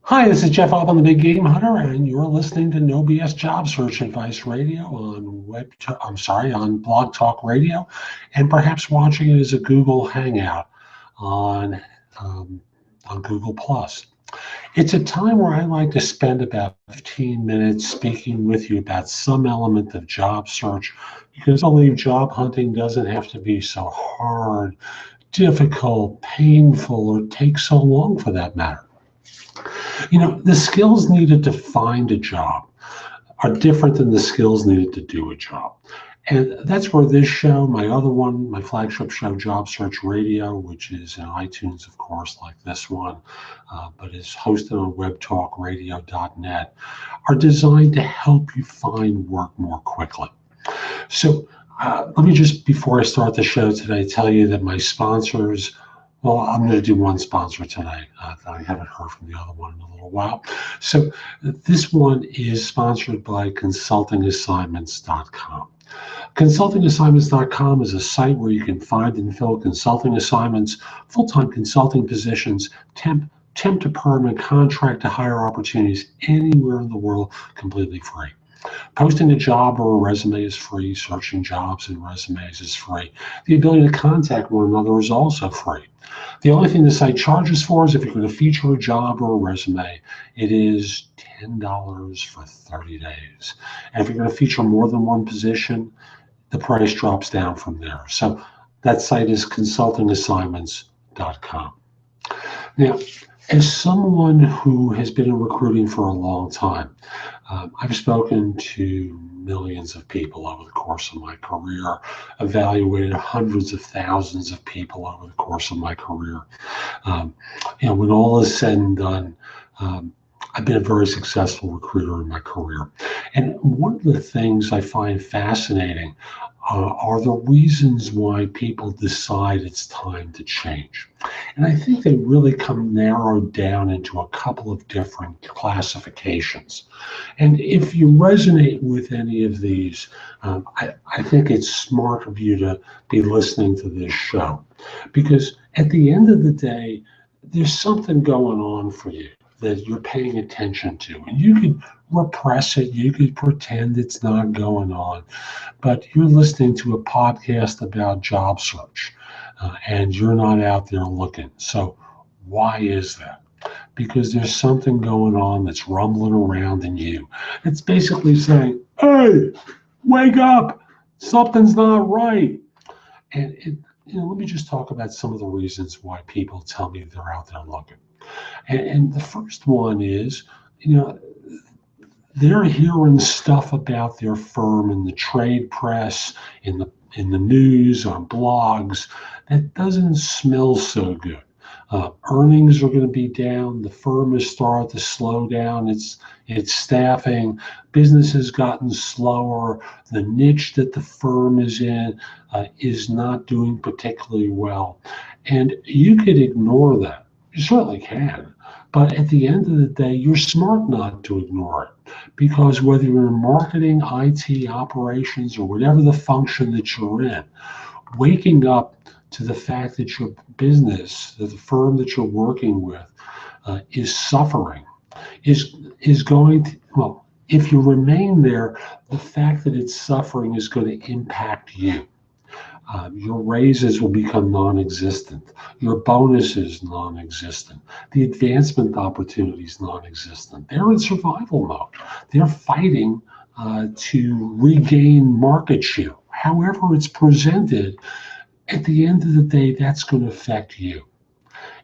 Hi, this is Jeff Altman, the Big Game Hunter, and you're listening to No BS Job Search Advice Radio on on Blog Talk Radio, and perhaps watching it as a Google Hangout on um, on Google Plus. It's a time where I like to spend about 15 minutes speaking with you about some element of job search, because I believe job hunting doesn't have to be so hard, difficult, painful, or take so long for that matter. The skills needed to find a job are different than the skills needed to do a job. And that's where this show, my other one, my flagship show, Job Search Radio, which is in iTunes, of course, like this one, but is hosted on webtalkradio.net, are designed to help you find work more quickly. So let me just, before I start the show today, tell you that my sponsors, well, I'm going to do one sponsor today. I haven't heard from the other one in a little while. So this one is sponsored by consultingassignments.com. Consultingassignments.com is a site where you can find and fill consulting assignments, full-time consulting positions, temp to perm, and contract to hire opportunities anywhere in the world, completely free. Posting a job or a resume is free. Searching jobs and resumes is free. The ability to contact one another is also free. The only thing the site charges for is if you're going to feature a job or a resume, it is $10 for 30 days. And if you're going to feature more than one position, the price drops down from there. So that site is consultingassignments.com. Now, as someone who has been in recruiting for a long time, I've spoken to millions of people over the course of my career, evaluated hundreds of thousands of people over the course of my career. When all is said and done, I've been a very successful recruiter in my career. And one of the things I find fascinating are the reasons why people decide it's time to change. And I think they really come narrowed down into a couple of different classifications. And if you resonate with any of these, I think it's smart of you to be listening to this show. Because at the end of the day, there's something going on for you that you're paying attention to. And you could repress it, you could pretend it's not going on, but you're listening to a podcast about job search and you're not out there looking. So why is that? Because there's something going on that's rumbling around in you. It's basically saying, hey, wake up, something's not right. And let me just talk about some of the reasons why people tell me they're out there looking. And the first one is, they're hearing stuff about their firm in the trade press, in the news, on blogs, that doesn't smell so good. Earnings are going to be down. The firm has started to slow down its staffing. Business has gotten slower. The niche that the firm is in is not doing particularly well. And you could ignore that. You certainly can. But at the end of the day, you're smart not to ignore it, because whether you're in marketing, IT, operations, or whatever the function that you're in, waking up to the fact that your business, that the firm that you're working with, is suffering, is going to, well, if you remain there, the fact that it's suffering is going to impact you. Your raises will become non-existent. Your bonuses non-existent. The advancement opportunities non-existent. They're in survival mode. They're fighting to regain market share. However it's presented, at the end of the day, that's going to affect you.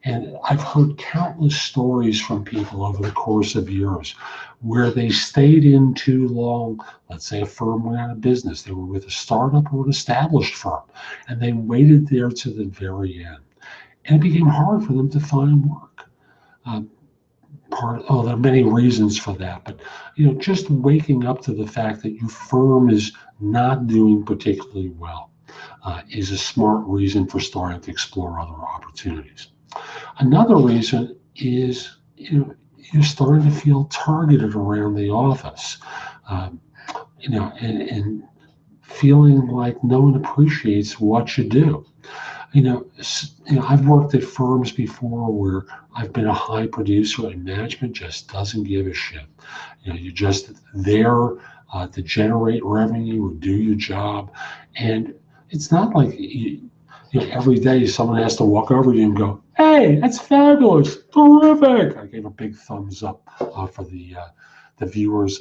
And I've heard countless stories from people over the course of years where they stayed in too long. Let's say a firm went out of business. They were with a startup or an established firm, and they waited there to the very end. And it became hard for them to find work. There are many reasons for that, but just waking up to the fact that your firm is not doing particularly well is a smart reason for starting to explore other opportunities. Another reason is you're starting to feel targeted around the office, and feeling like no one appreciates what you do. I've worked at firms before where I've been a high producer and management just doesn't give a shit. You're just there to generate revenue or do your job. And it's not like every day someone has to walk over to you and go, "Hey, that's fabulous, terrific." I gave a big thumbs up for the viewers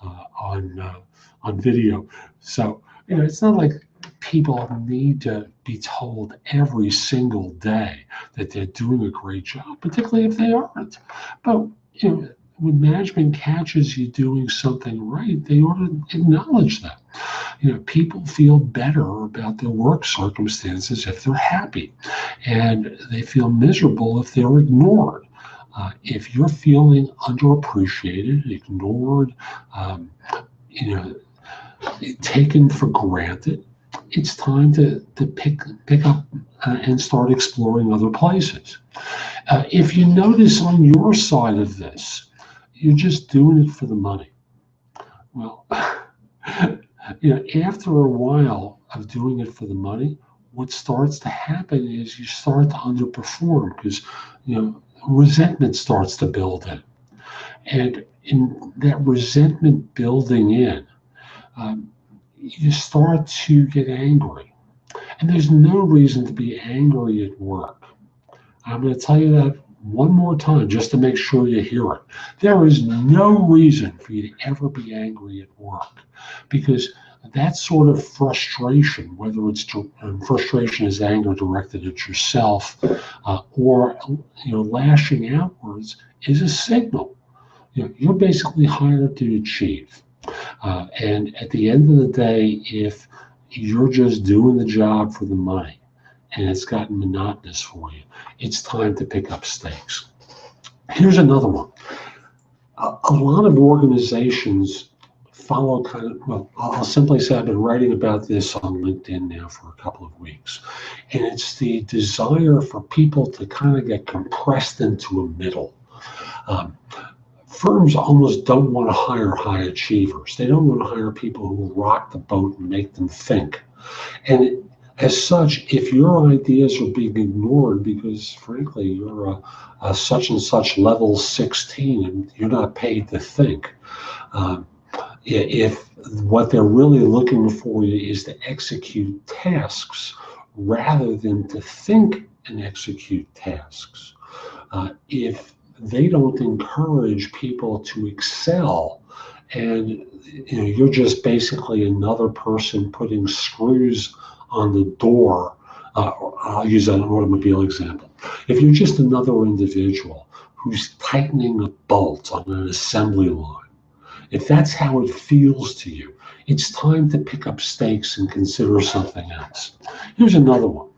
on video. So it's not like people need to be told every single day that they're doing a great job, particularly if they aren't. But when management catches you doing something right, they ought to acknowledge that. People feel better about their work circumstances if they're happy, and they feel miserable if they're ignored. If you're feeling underappreciated, ignored, you know, taken for granted, it's time to pick up and start exploring other places. If you notice on your side of this, you're just doing it for the money. Well, after a while of doing it for the money, what starts to happen is you start to underperform because resentment starts to build in, and in that resentment building in, you start to get angry. And there's no reason to be angry at work. I'm going to tell you that one more time just to make sure you hear it. There is no reason for you to ever be angry at work, because that sort of frustration, whether it's frustration is anger directed at yourself, or lashing outwards, is a signal. You're basically hired to achieve. And at the end of the day, if you're just doing the job for the money and it's gotten monotonous for you, it's time to pick up stakes. Here's another one. A lot of organizations follow I'll simply say I've been writing about this on LinkedIn now for a couple of weeks. And it's the desire for people to kind of get compressed into a middle. Firms almost don't want to hire high achievers. They don't want to hire people who will rock the boat and make them think. And as such, if your ideas are being ignored because, frankly, you're a such and such level 16 and you're not paid to think, if what they're really looking for you is to execute tasks rather than to think and execute tasks, if they don't encourage people to excel, and you're just basically another person putting screws on the door. I'll use an automobile example. If you're just another individual who's tightening a bolt on an assembly line, if that's how it feels to you, it's time to pick up stakes and consider something else. Here's another one.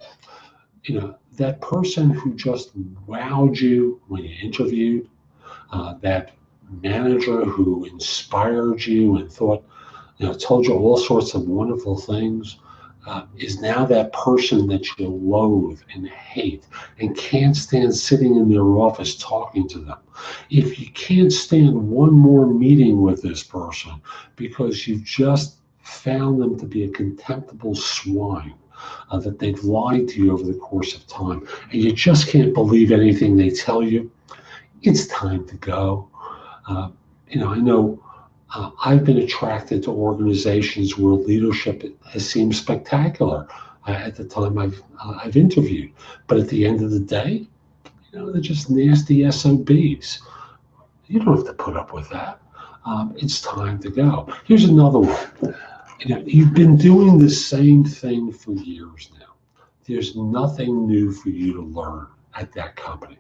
That person who just wowed you when you interviewed, that manager who inspired you and told you all sorts of wonderful things, is now that person that you loathe and hate and can't stand sitting in their office talking to them. If you can't stand one more meeting with this person because you've just found them to be a contemptible swine, that they've lied to you over the course of time, and you just can't believe anything they tell you, it's time to go. I know I've been attracted to organizations where leadership has seemed spectacular at the time I've interviewed, but at the end of the day, they're just nasty SOBs. You don't have to put up with that. It's time to go. Here's another one. You've been doing the same thing for years now. There's nothing new for you to learn at that company.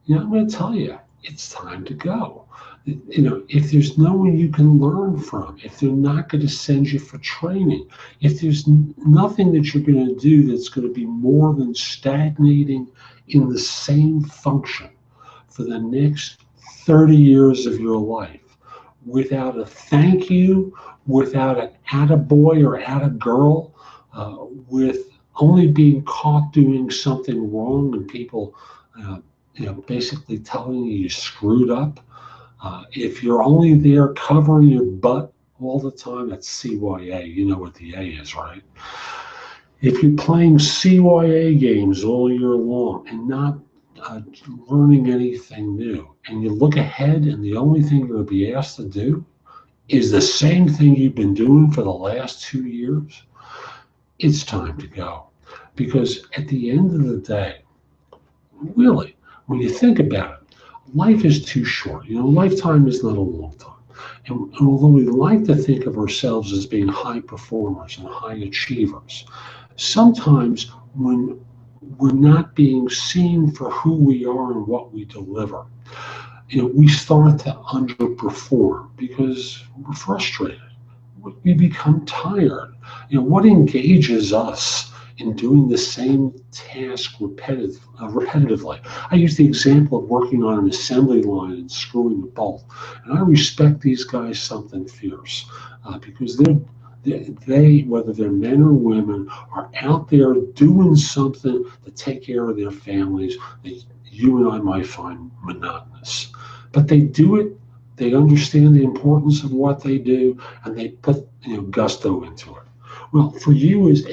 I'm going to tell you, it's time to go. If there's no one you can learn from, if they're not going to send you for training, if there's nothing that you're going to do that's going to be more than stagnating in the same function for the next 30 years of your life, without a thank you, without an attaboy or attagirl, with only being caught doing something wrong and people, basically telling you screwed up. If you're only there covering your butt all the time, that's CYA. You know what the A is, right? If you're playing CYA games all year long and not learning anything new, and you look ahead and the only thing you're going to be asked to do is the same thing you've been doing for the last 2 years, it's time to go. Because at the end of the day, really, when you think about it, life is too short. Lifetime is not a long time. And although we like to think of ourselves as being high performers and high achievers, sometimes when we're not being seen for who we are and what we deliver, we start to underperform because we're frustrated. We become tired. What engages us in doing the same task repetitively? I use the example of working on an assembly line and screwing a bolt. And I respect these guys something fierce because they, whether they're men or women, are out there doing something to take care of their families that you and I might find monotonous. But they do it. They understand the importance of what they do, and they put gusto into it. Well, for you as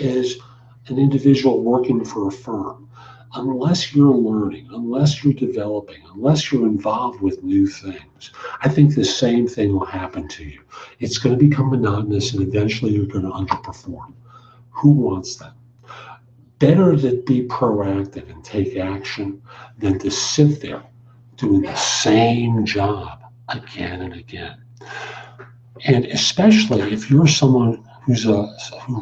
an individual working for a firm, unless you're learning, unless you're developing, unless you're involved with new things, I think the same thing will happen to you. It's going to become monotonous, and eventually you're going to underperform. Who wants that? Better to be proactive and take action than to sit there doing the same job again and again. And especially if you're someone who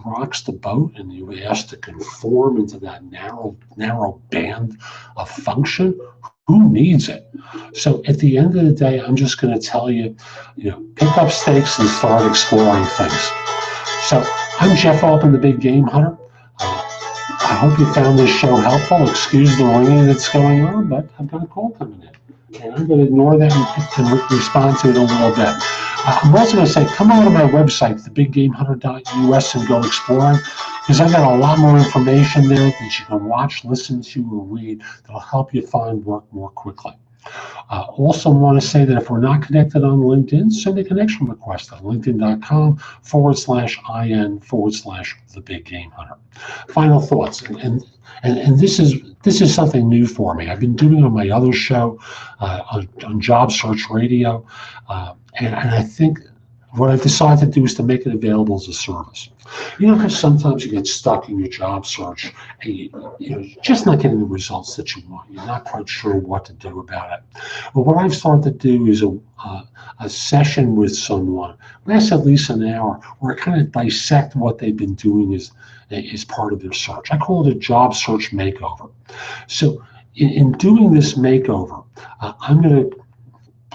rocks the boat and you're asked to conform into that narrow band of function, who needs it? So at the end of the day, I'm just going to tell you, pick up stakes and start exploring things. So I'm Jeff Altman, the Big Game Hunter. I hope you found this show helpful. Excuse the ringing that's going on, but I've got a call coming in. And I'm going to ignore that and respond to it a little bit. I'm also going to say, come over to my website, thebiggamehunter.us, and go exploring, because I've got a lot more information there that you can watch, listen to, or read that'll help you find work more quickly. Also want to say that if we're not connected on LinkedIn, send a connection request at linkedin.com/IN/the Big Game Hunter. Final thoughts, and this is something new for me. I've been doing it on my other show on Job Search Radio, and I think what I've decided to do is to make it available as a service. Because sometimes you get stuck in your job search and you're just not getting the results that you want. You're not quite sure what to do about it. Well, what I've started to do is a session with someone, lasts at least an hour, where I kind of dissect what they've been doing as part of their search. I call it a job search makeover. So in doing this makeover, I'm going to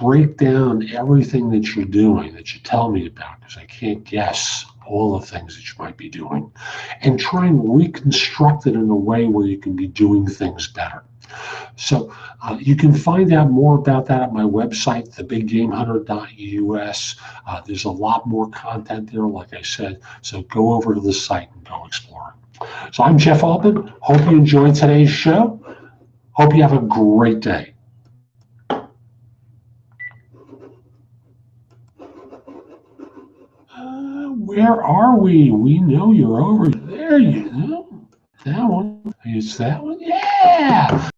break down everything that you're doing, that you tell me about, because I can't guess all the things that you might be doing, and try and reconstruct it in a way where you can be doing things better. So you can find out more about that at my website, thebiggamehunter.us. There's a lot more content there, like I said, so go over to the site and go exploring. So I'm Jeff Altman. Hope you enjoyed today's show. Hope you have a great day. Where are we? We know you're over there. That one. It's that one. Yeah.